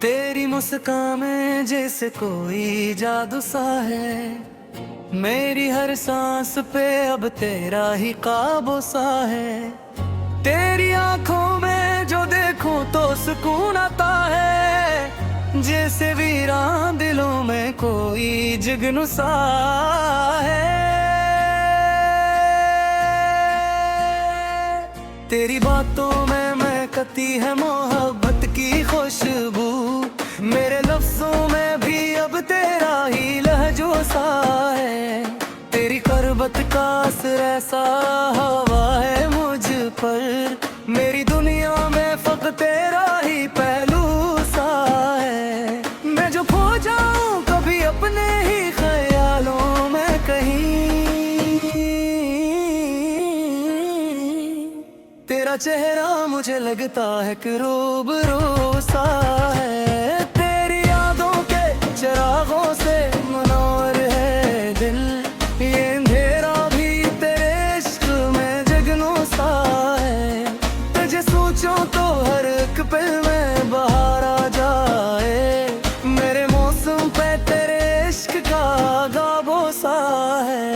तेरी मुस्कान में जैसे कोई जादू सा है। मेरी हर सांस पे अब तेरा ही काबू सा है। तेरी आंखों में जो देखूं तो सुकून आता है। जैसे वीरान दिलों में कोई जुगनू सा है। तेरी बातों में महकती है मोहब्बत की खुशबू। मेरे लफ्जों में भी अब तेरा ही लहजो सा है। तेरी करबत का असर ऐसा हवा है मुझ पर। मेरी दुनिया में फक्त तेरा ही पहलू सा है। मैं जो खो जाऊं कभी अपने ही ख्यालों में कहीं, तेरा चेहरा मुझे लगता है कि रूबरू सा है। तेरी यादों के चिरागों से मनौर है दिल। ये अंधेरा भी तेरे इश्क में जगनू सा है। तुझे सोचो तो हर एक पल में बाहर आ जाए। मेरे मौसम पे तेरे इश्क का गाबो सा है।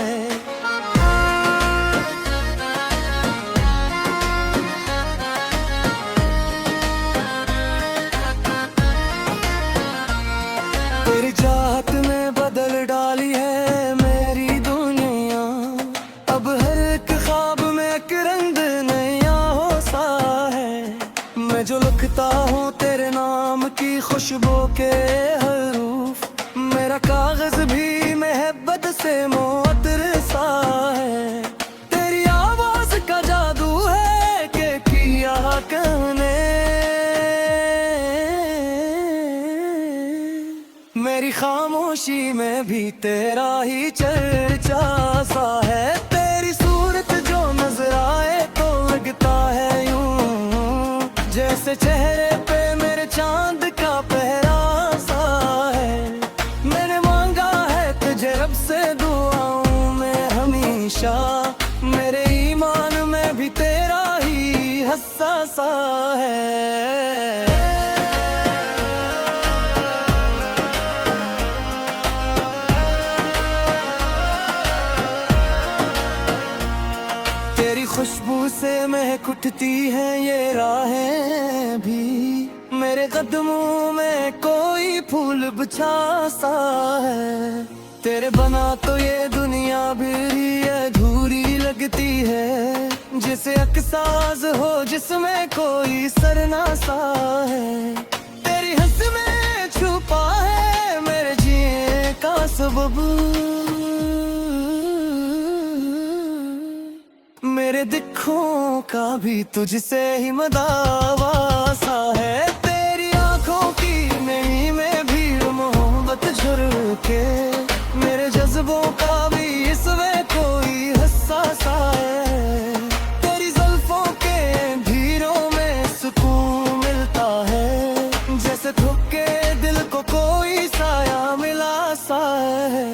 तेरी चाहत में बदल डाली है मेरी दुनिया। अब हर एक ख्वाब में एक रंग नया हो सा है। मैं जो लिखता हूँ तेरे नाम की खुशबू के हरूफ। मेरा कागज भी मोहब्बत से मुअत्तर सा है। तेरी आवाज का जादू है कि किया कहने। मेरी खामोशी में भी तेरा ही चर्चा सा है। तेरी सूरत जो नजर आए तो लगता है यूं जैसे चेहरे पे मेरे चांद का पहरा सा है। मैंने मांगा है तुझे रब से दुआओं में हमेशा। मेरे ईमान में भी तेरा ही हिस्सा सा है। तेरी खुशबू से महक उठती है ये राहें भी। मेरे कदमों में कोई फूल बिछा सा है। तेरे बना तो ये दुनिया भी अधूरी लगती है। जिसे अकसाज हो जिसमें कोई सरना सा है। तेरी हंस में छुपा है मेरे जीने का सबब। मेरे दिखों का भी तुझसे ही मदावा सा है। तेरी आंखों की नई में भी मोहब्बत झुरके। मेरे जज्बों का भी इसमें कोई हिस्सा सा है। तेरी जुल्फों के धीरों में सुकून मिलता है। जैसे थक के दिल को कोई साया मिला सा है।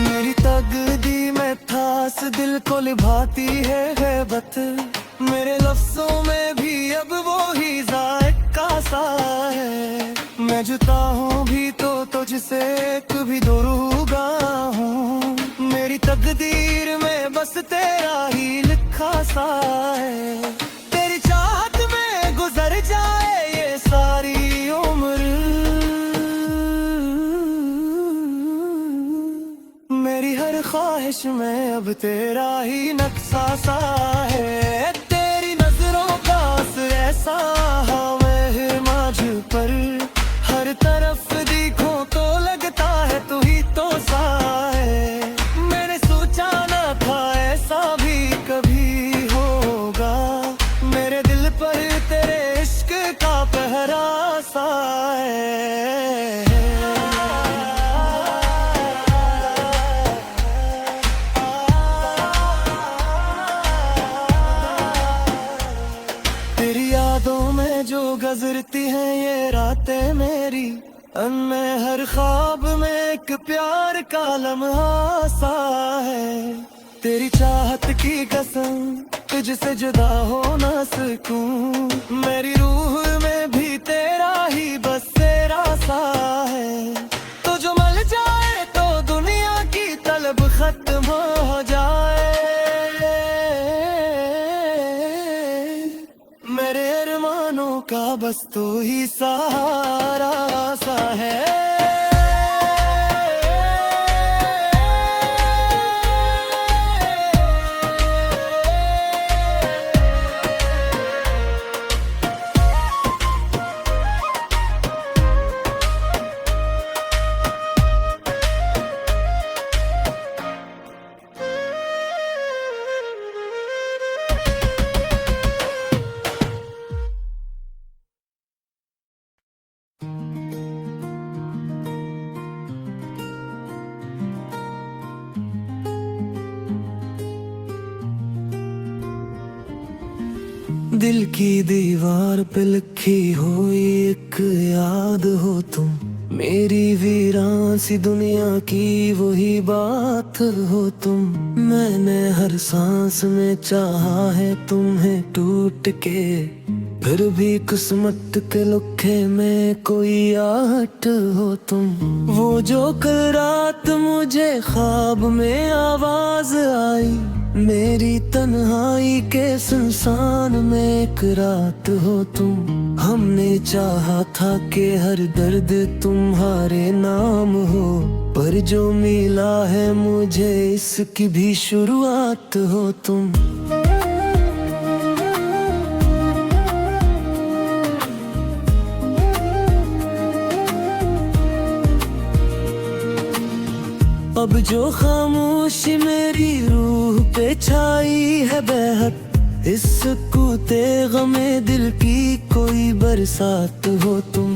मेरी तकदीर में थास दिल को लिभाती है हैबत। मेरे लफ्जों में भी अब वो ही जायका सा है। मैं जुता हूँ भी तो तुझसे कभी दूर होगा हूँ। मेरी तकदीर में बस तेरा ही लिखा सा है। तेरी चाहत में गुजर जाए ये सारी उम्र। मेरी हर ख्वाहिश में अब तेरा ही नक्शा सा है। तेरी नजरों का असर ऐसा है मुझ पर। हर तरफ देखो तो लगता है तू ही तो सा है। मैंने सोचा ना था ऐसा भी कभी होगा। मेरे दिल पर तेरे इश्क का पहरा सा है। तेरी यादों में जो गुजरती हैं ये रातें मेरी। मैं हर ख्वाब में एक प्यार का लम्हा सा है। तेरी चाहत की कसम तुझसे जुदा हो ना सकूं। मेरी रूह में भी तेरा ही बस तेरा सा है। तो जो मिल जाए तो दुनिया की तलब खत्म हो जाए। मेरे अरमानों का बस तू ही सहारा सा है। दिल की दीवार पे लिखी हुई एक याद हो तुम। मेरी वीरान सी दुनिया की वही बात हो तुम। मैंने हर सांस में चाहा है तुम्हें टूट के, फिर भी किस्मत के लुखे में कोई आहट हो तुम। वो जो कल रात मुझे ख्वाब में आवाज आई, मेरी तन्हाई के सुनसान में एक रात हो तुम। हमने चाहा था कि हर दर्द तुम्हारे नाम हो, पर जो मिला है मुझे इसकी भी शुरुआत हो तुम। अब जो खामोशी मेरी रूह पे छाई है बेहद, इस कूते गमे दिल की कोई बरसात हो तुम।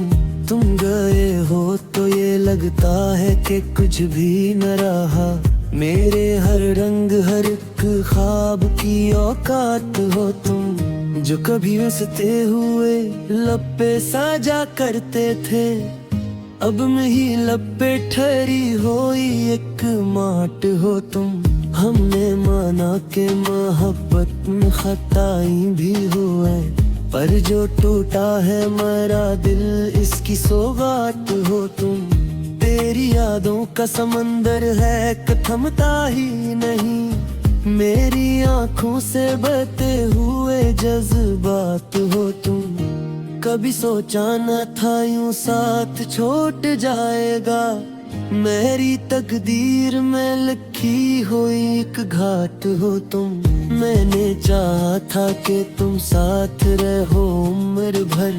तुम गए हो तो ये लगता है कि कुछ भी न रहा। मेरे हर रंग हर एक ख्वाब की औकात हो तुम। जो कभी हंसते हुए लब पे साजा करते थे, अब मैं ही लब पे ठहरी हुई एक माट हो तुम। हमने माना के मोहब्बत में खताई भी हुए, पर जो टूटा है मेरा दिल इसकी सौगात हो तुम। तेरी यादों का समंदर है कि थमता ही नहीं, मेरी आंखों से बहते हुए जज्बात हो तुम। कभी सोचा न था यूं साथ छूट जाएगा, मेरी तकदीर में लिखी हुई एक घाट हो तुम। मैंने चाहा था कि तुम साथ रहो उम्र भर,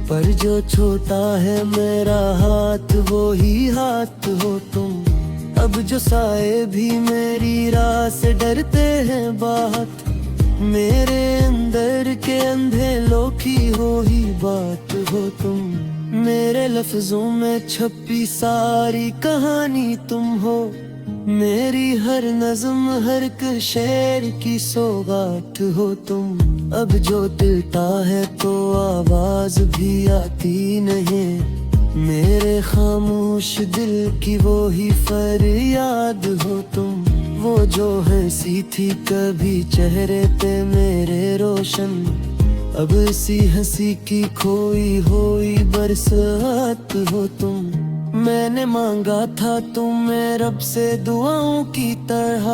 पर जो छोटा है मेरा हाथ वो ही हाथ हो तुम। अब जो साए भी मेरी राह से डरते हैं बात, मेरे अंदर के अंधेलों की हो ही बात हो तुम। मेरे लफ्जों में छपी सारी कहानी तुम हो, मेरी हर नज़्म हर एक शेर की सौगात हो तुम। अब जो दिलता है तो आवाज भी आती नहीं, मेरे खामोश दिल की वो ही फरियाद हो तुम। वो जो हंसी थी कभी चेहरे पे मेरे रोशन, अब इसी हंसी की खोई हुई बरसात हो तुम। मैंने मांगा था तुम्हें रब से दुआओं की तरह,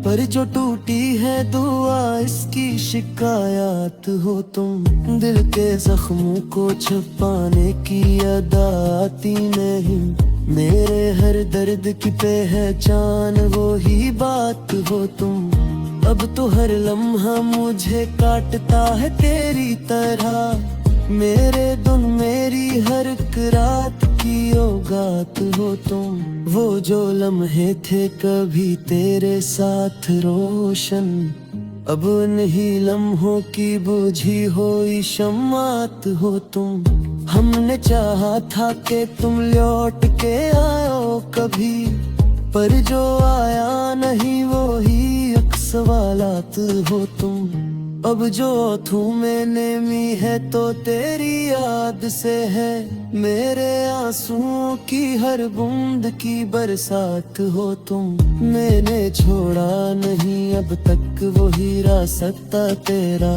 पर जो टूटी है दुआ इसकी शिकायत हो तुम। दिल के जख्मों को छुपाने की अदा आती नहीं, मेरे हर दर्द की पहचान वो ही बात हो तुम। अब तो हर लम्हा मुझे काटता है तेरी तरह, मेरे दिन मेरी हर एक रात की औगात हो तुम। वो जो लम्हे थे कभी तेरे साथ रोशन, अब उन्हीं लम्हों की बुझी हुई शम्मात हो तुम। हमने चाहा था कि तुम लौट के आओ कभी, पर जो आया नहीं वो ही सवालात हो तुम। अब जो थूमे नेमी है तो तेरी याद से है। मेरे आंसुओं की हर बूंद की बरसात हो तुम। मैंने छोड़ा नहीं अब तक वो हीरा सत्ता तेरा,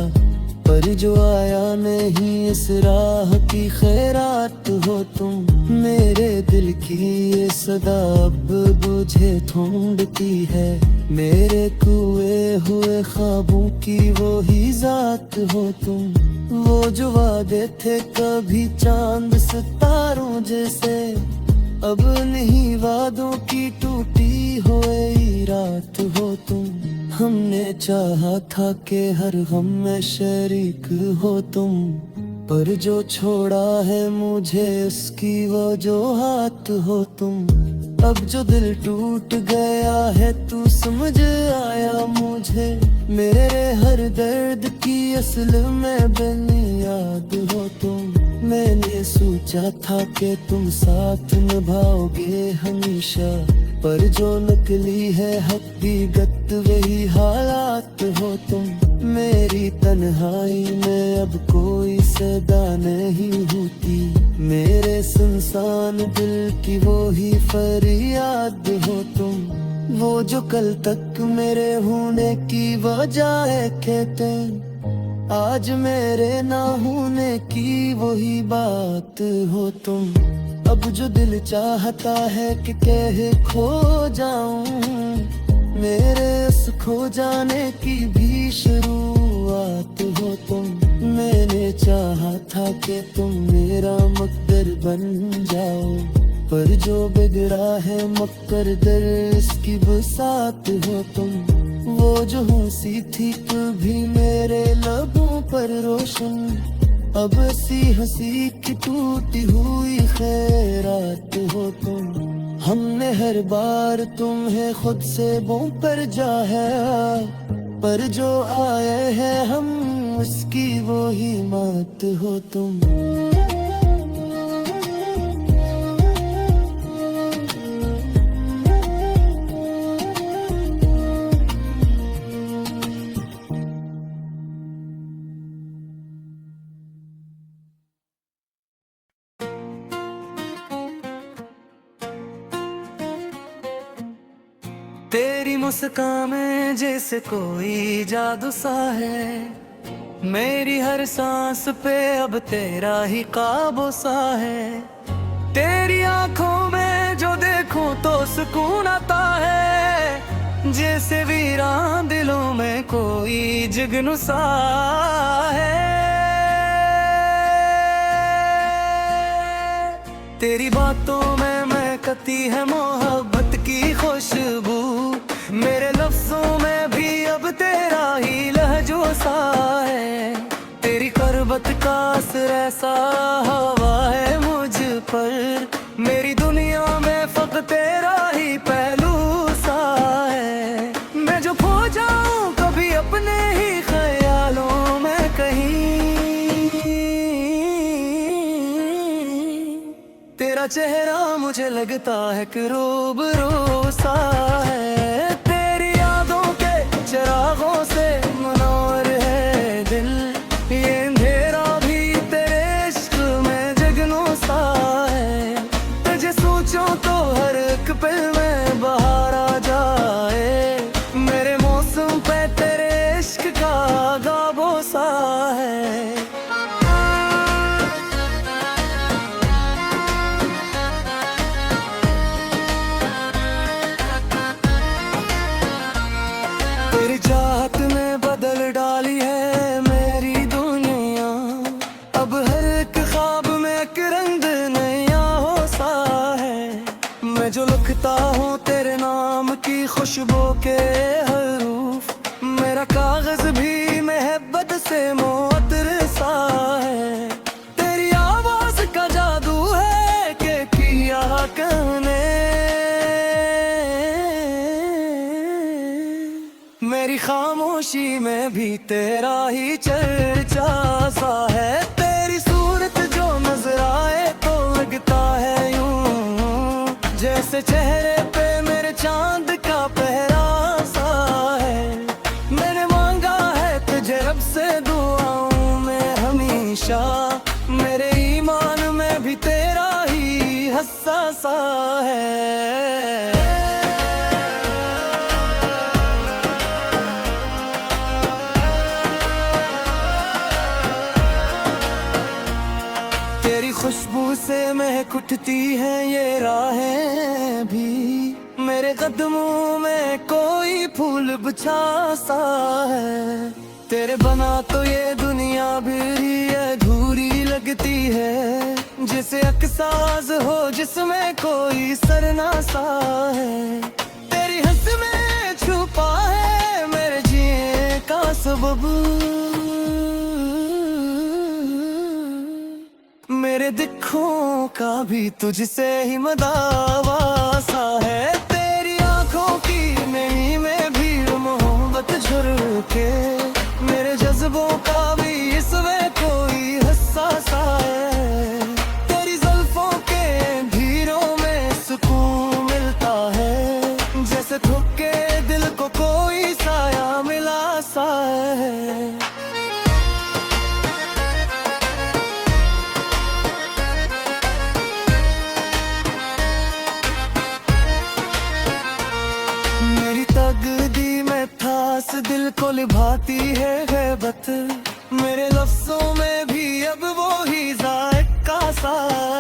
पर जो आया नहीं इस राह की खैरात हो तुम। मेरे दिल की ये सदा अब बुझे ढूंढती है, मेरे कुए हुए ख्वाबों की वो ही जात हो तुम। वो जो वादे थे कभी चांद सितारों जैसे, अब नहीं वादों की टूटी हुई रात हो तुम। हमने चाहा था कि हर गम में शरीक हो तुम, पर जो छोड़ा है मुझे उसकी वजूहात हो तुम। अब जो दिल टूट गया है तू समझ आया मुझे, मेरे हर दर्द की असल में बुनियाद हो तुम। मैंने सोचा था कि तुम साथ निभाओगे हमेशा, पर जो नकली है हकीकत वही हालात हो तुम। मेरी तन्हाई में अब कोई सदा नहीं होती, मेरे सुनसान दिल की वो ही फरियाद हो तुम। वो जो कल तक मेरे होने की वजह कहते, आज मेरे ना होने की वही बात हो तुम। अब जो दिल चाहता है कि कह खो जाऊं, मेरे उस खो जाने की भी शुरुआत हो तुम। मैंने चाहा था कि तुम मेरा मकदर बन जाओ, पर जो बिगड़ा है मकर दर इसकी बसात हो तुम। वो जो हंसी थी कभी मेरे लबों पर रोशन, अब सी हंसी की टूटी हुई खैरात हो तुम। हमने हर बार तुम्हें खुद से बों पर जाया, पर जो आए हैं हम उसकी वो ही मात हो तुम। तेरी मुस्कान में जैसे कोई जादू सा है, मेरी हर सांस पे अब तेरा ही काबू सा है। तेरी आंखों में जो देखूं तो सुकून आता है, जैसे वीरान दिलों में कोई जुगनू सा है। तेरी बातों में महकती है मोहब्बत की खुशबू, मेरे लफ्जों में भी अब तेरा ही लहजो सा है। तेरी करबत का असर ऐसा हवा है मुझ पर, मेरी दुनिया में फक्त तेरा ही पहलू सा है। मैं जो खो जाऊं कभी अपने ही ख्यालों में कहीं, तेरा चेहरा मुझे लगता है कि रूबरू सा है। तेरी यादों के चिरागों से मनोर है दिल, ये अंधेरा भी तेरे इश्क में जगनू सा है। तुझे सोचो तो हर एक पल में बहार आ जाए, मेरे मौसम पे तेरे इश्क का गाबो सा है। तेरी चाहत ने बदल डाली है मेरी दुनिया, अब हर एक ख्वाब में एक रंग नया हो सा है। मैं जो लिखता हूँ तेरे नाम की खुशबू के हरूफ, मेरा कागज भी मोहब्बत से मुअत्तर सा है। तेरी आवाज का जादू है कि किया कहने, मेरी खामोशी में भी तेरा ही चर्चा सा है। तेरी सूरत जो नजर आए तो लगता है यूं, जैसे चेहरे पे मेरे चांद का पहरा सा है। मैंने मांगा है तुझे रब से हसासा है। तेरी खुशबू से महक उठती है ये राहें भी, मेरे कदमों में कोई फूल बिछा सा है। तेरे बना तो ये दुनिया भी अधूरी लगती है, जिसे अकसाज हो जिसमें कोई सरना सा है। तेरी हंस में छुपा है मेरे जिए का सबब, मेरे दिखों का भी तुझसे ही मदावा सा है। तेरी आंखों की नई में भी मोहब्बत झुरके, मेरे जज्बों का भी इसमें कोई हसासा है। तेरी जुल्फों के भीरों में सुकून मिलता है, जैसे थक के दिल को कोई साया मिला सा है। मेरी तकदीर में खास दिल को लिभाती है गैबत, मेरे लफ्जों में भी अब वो ही जायका सा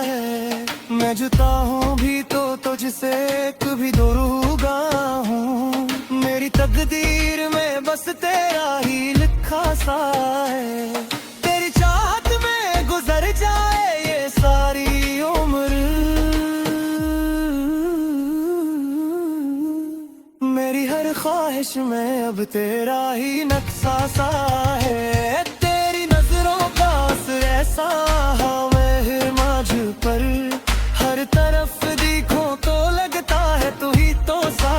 है। मैं जुता हूँ भी तो तुझसे कभी दूरूगा हूँ, मेरी तकदीर में बस तेरा ही लिखा सा है। तेरी चाहत में गुजर जाए ये सारी उम्र, मेरी हर ख्वाहिश में अब तेरा ही नक्शा सा है। तेरी नजरों का असर ऐसा है मुझ पर, हर तरफ देखो तो लगता है तू ही तो सा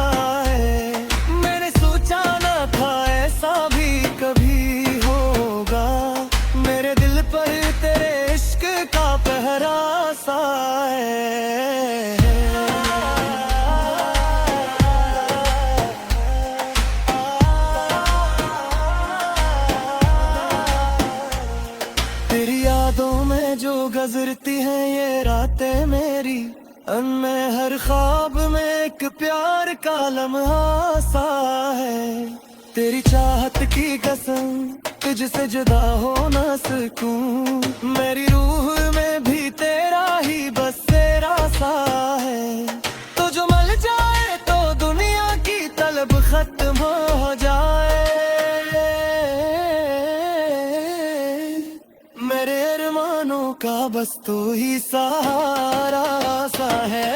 है। मैंने सोचा न था ऐसा भी कभी होगा, मेरे दिल पर तेरे इश्क का पहरा सा है। तेरी यादों में जो गुजरती हैं ये रातें मेरी, मैं हर ख्वाब में एक प्यार का लम्हा सा है। तेरी चाहत की कसम तुझसे जुदा हो ना सकूं, मेरी रूह में भी तेरा ही बस तेरा सा है। तो जो मिल जाए तो दुनिया की तलब खत्म हो जाए, मेरे अरमानों का बस तू ही सहारा सा है।